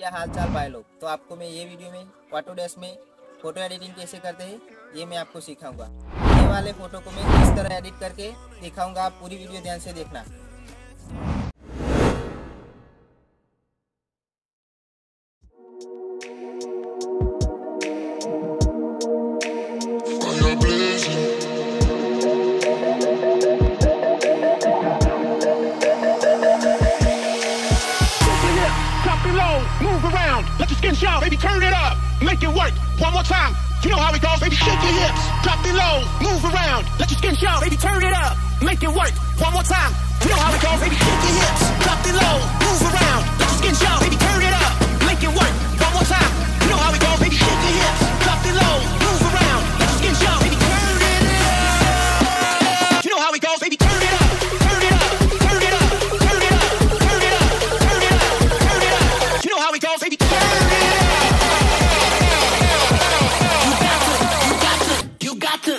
क्या हाल चाल भाई लोग। तो आपको मैं ये वीडियो में ऑटोडेस्क में फ़ोटो एडिटिंग कैसे करते हैं ये मैं आपको सिखाऊंगा। ये वाले फ़ोटो को मैं इस तरह एडिट करके दिखाऊंगा, आप पूरी वीडियो ध्यान से देखना। Move around, let your skin show, baby, turn it up, make it work, one more time, you know how it goes, baby, shake your hips, drop it low, move around, let your skin show, baby, turn it up, make it work, one more time, you know how it goes, baby, shake your hips, drop it low, move around, let your skin show, baby, turn it up, make it work, one more time, you know how it goes, baby, shake your hips, drop it low, move around, let your skin show, baby, turn it up, you know how it goes, baby, turn it up, turn it up, turn it up, turn it up, turn it up, turn it up, turn it up, you know how it goes, baby, turn it up. You got to.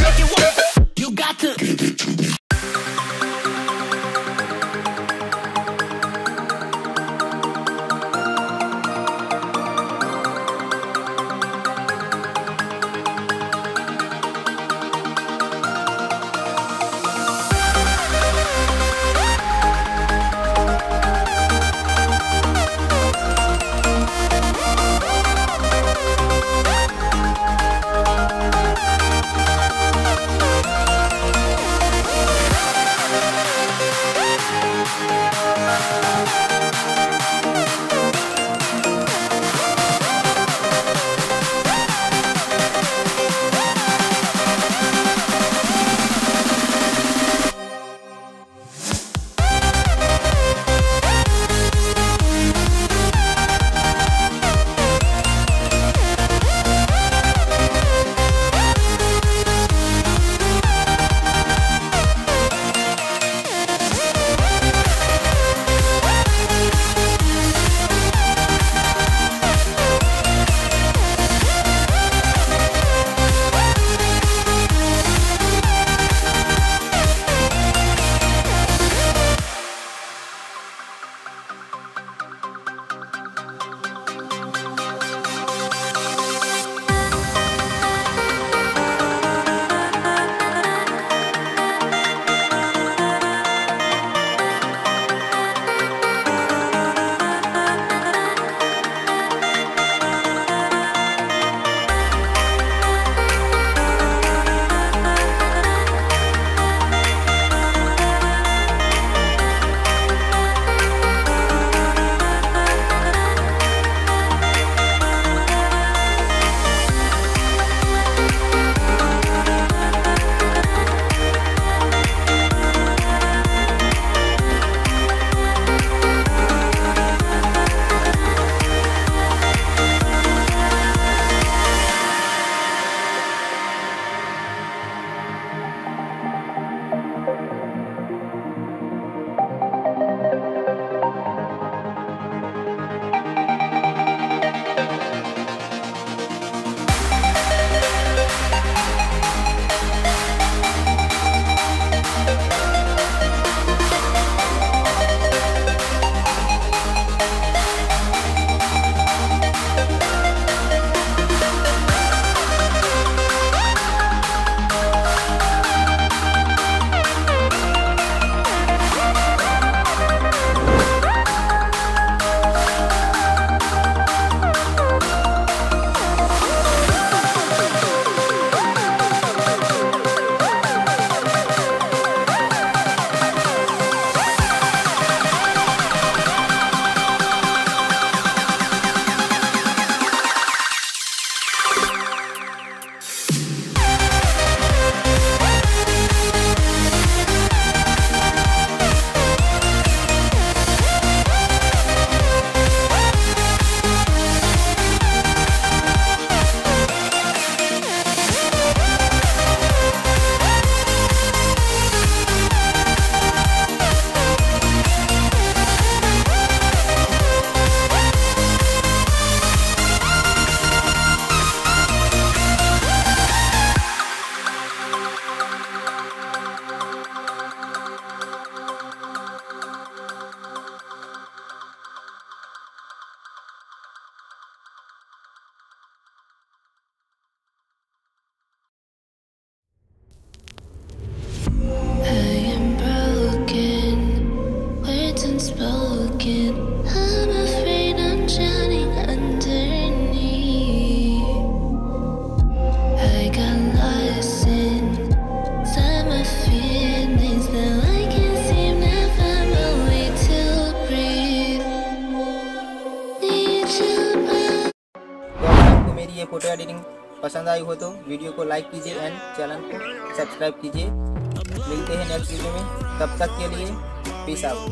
Make it work. ये photo editing पसंद आई हो तो video को like कीजिए and channel को subscribe कीजिए। मिलते हैं नेक्स्ट वीडियो में, तब तक के लिए पीस आउट।